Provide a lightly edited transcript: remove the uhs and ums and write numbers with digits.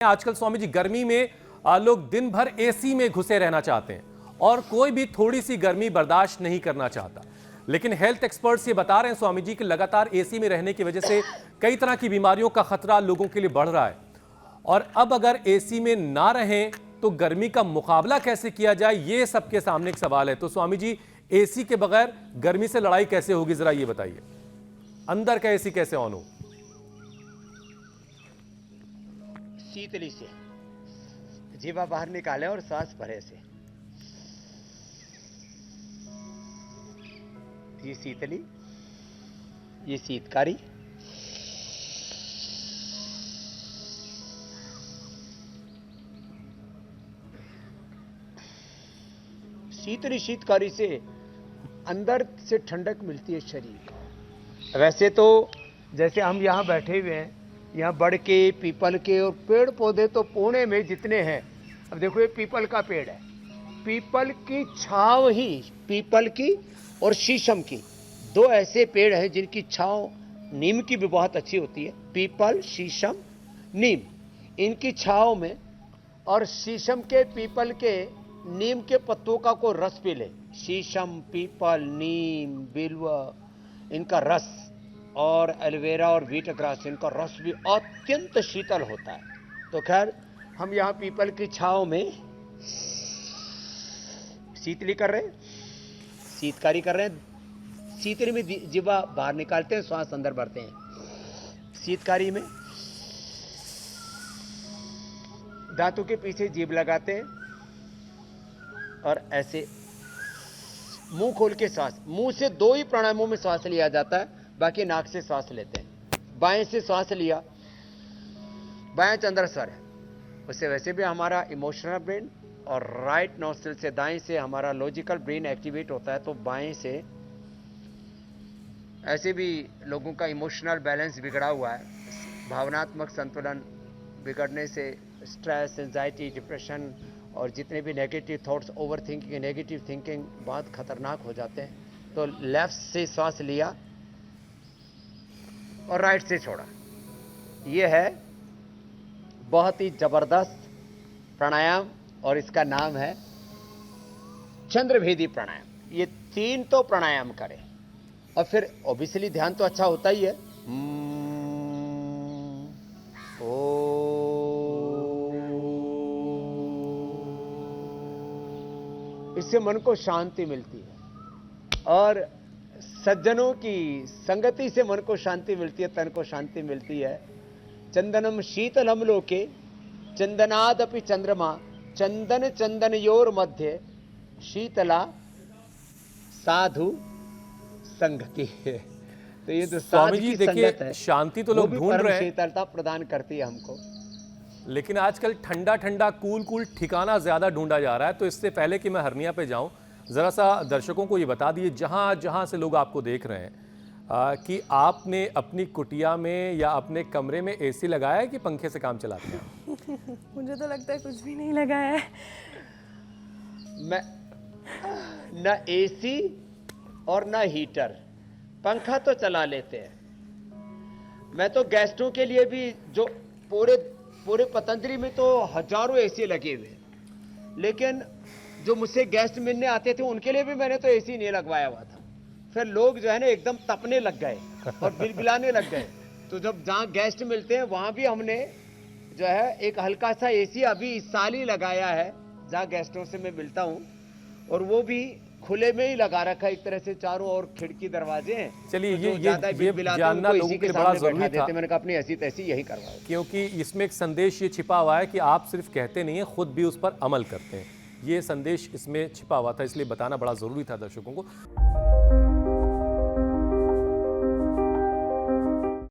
आजकल स्वामी जी गर्मी में लोग दिन भर एसी में घुसे रहना चाहते हैं और कोई भी थोड़ी सी गर्मी बर्दाश्त नहीं करना चाहता। लेकिन हेल्थ एक्सपर्ट्स ये बता रहे हैं स्वामी जी कि लगातार एसी में रहने की वजह से कई तरह की बीमारियों का खतरा लोगों के लिए बढ़ रहा है। और अब अगर एसी में ना रहें तो गर्मी का मुकाबला कैसे किया जाए, ये सबके सामने एक सवाल है। तो स्वामी जी, एसी के बगैर गर्मी से लड़ाई कैसे होगी, जरा ये बताइए। अंदर का एसी कैसे ऑन हो? शीतली से जीवा बाहर निकाले और सांस भरे से। ये शीतली, ये शीतकारी, शीतली शीतकारी से अंदर से ठंडक मिलती है शरीर को। वैसे तो जैसे हम यहाँ बैठे हुए हैं, यहाँ बड़ के पीपल के और पेड़ पौधे तो पुणे में जितने हैं। अब देखो ये पीपल का पेड़ है, पीपल की छांव ही, पीपल की और शीशम की, दो ऐसे पेड़ हैं जिनकी छांव, नीम की भी बहुत अच्छी होती है। पीपल, शीशम, नीम, इनकी छांव में, और शीशम के, पीपल के, नीम के पत्तों का को रस पी ले। शीशम, पीपल, नीम, बिल्व, इनका रस, और एलोवेरा और व्हीट ग्रास, इनका रस भी अत्यंत शीतल होता है। तो खैर हम यहाँ पीपल की छांव में शीतली कर रहे हैं, शीतकारी कर रहे हैं। शीतली में जीवा बाहर निकालते हैं, श्वास अंदर भरते हैं। शीतकारी में दांतों के पीछे जीभ लगाते हैं और ऐसे मुंह खोल के सांस, मुंह से दो ही प्राणायामों में सांस लिया जाता है, बाकी नाक से सांस लेते हैं। बाएं से सांस लिया, बाएं चंद्र स्वर है, उससे वैसे भी हमारा इमोशनल ब्रेन, और राइट नॉस्ट्रिल से, दाएं से हमारा लॉजिकल ब्रेन एक्टिवेट होता है। तो बाएं से ऐसे भी लोगों का इमोशनल बैलेंस बिगड़ा हुआ है, भावनात्मक संतुलन बिगड़ने से स्ट्रेस, एंजाइटी, डिप्रेशन और जितने भी negative thoughts, over thinking, negative thinking बहुत खतरनाक हो जाते हैं। तो लेफ्ट से सांस लिया और राइट से छोड़ा। यह है बहुत ही जबरदस्त प्राणायाम और इसका नाम है चंद्रभेदी प्राणायाम। ये तीन तो प्राणायाम करें और फिर ऑब्वियसली ध्यान तो अच्छा होता ही है। इससे मन को शांति मिलती है और सज्जनों की संगति से मन को शांति मिलती है, तन को शांति मिलती है। चंदनम शीतलम लोके चंदनादपि चंद्रमा चंदन चंदनयोर मध्य शीतला साधु संगति। तो ये जो स्वामी जी देखिए, शांति तो लोग ढूंढ रहे हैं, शीतलता प्रदान करती है हमको। लेकिन आजकल ठंडा ठंडा कूल कूल ठिकाना ज्यादा ढूंढा जा रहा है। तो इससे पहले कि मैं हरनिया पे जाऊं, जरा सा दर्शकों को ये बता दिए, जहां जहां से लोग आपको देख रहे हैं, कि आपने अपनी कुटिया में या अपने कमरे में एसी लगाया है कि पंखे से काम चलाते हैं? मुझे तो लगता है कुछ भी नहीं लगाया है। मैं ना एसी और ना हीटर, पंखा तो चला लेते हैं। मैं तो गेस्टों के लिए भी, जो पूरे पतंजलि में तो हजारों एसी लगे हुए हैं, लेकिन जो मुझसे गेस्ट मिलने आते थे उनके लिए भी मैंने तो एसी नहीं लगवाया हुआ था। फिर लोग जो है ना एकदम तपने लग गए और बिलबिलाने लग गए। तो जब जहाँ गेस्ट मिलते हैं वहां भी हमने जो है एक हल्का सा एसी अभी इस साल ही लगाया है, जहाँ गेस्टों से मैं मिलता हूँ, और वो भी खुले में ही लगा रखा है, एक तरह से चारों ओर खिड़की दरवाजे हैं। चलिए, तो ये जानना लोगों के लिए बड़ा जरूरी था। मैंने कहा अपनी ऐसी तैसी यही करवाओ, क्योंकि इसमें एक संदेश ये छिपा हुआ है कि आप सिर्फ कहते नहीं हैं, खुद भी उस पर अमल करते हैं। ये संदेश इसमें छिपा हुआ था, इसलिए बताना बड़ा जरूरी था दर्शकों को।